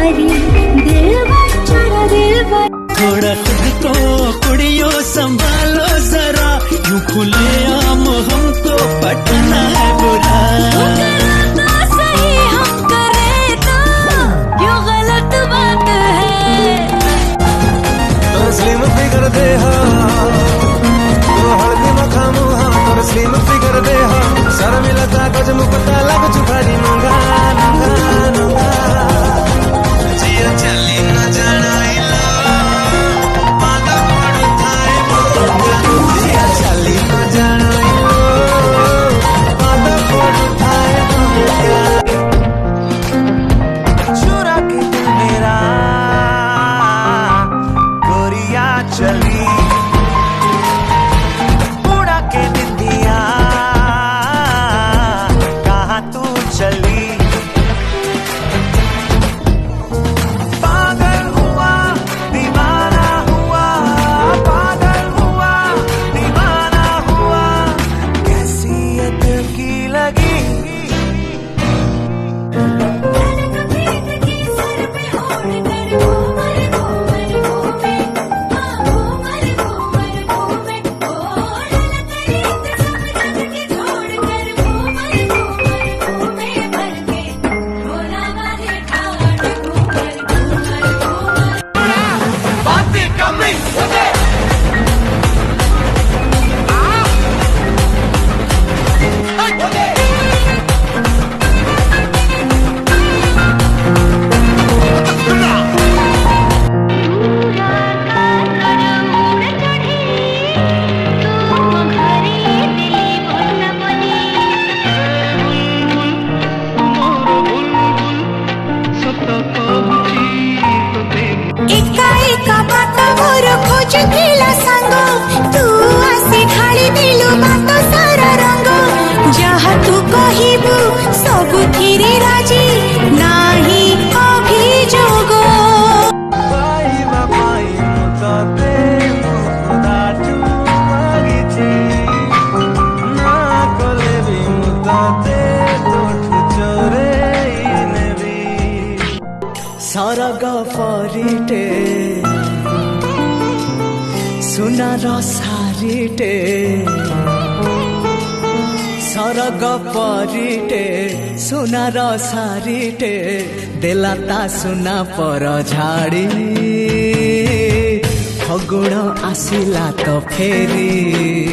परी दिल पर थोड़ा खुद को कुड़ियों संभालो जरा, यूं खुले आम हमको पटना है बुरा। तो सही हम करें तो क्यों गलत बात है। स्लिम फिगर दे हल्दी मखामू तोर स्लिम फिगर दे सर मिलता गज मुकता लग चुखारी नंगा नंगा नंगा जिया चली न जाना चली उड़ा के दिया कहाँ तू चली। पागल हुआ दीवाना हुआ, पागल हुआ दीवाना हुआ, कैसी ये दिल की लगी। सरग परिटे सुनार सारिटे, सरग परिटे सुनार सारिटे देलाता सुना पर झाड़ी। फगुण आसिला तो फेरी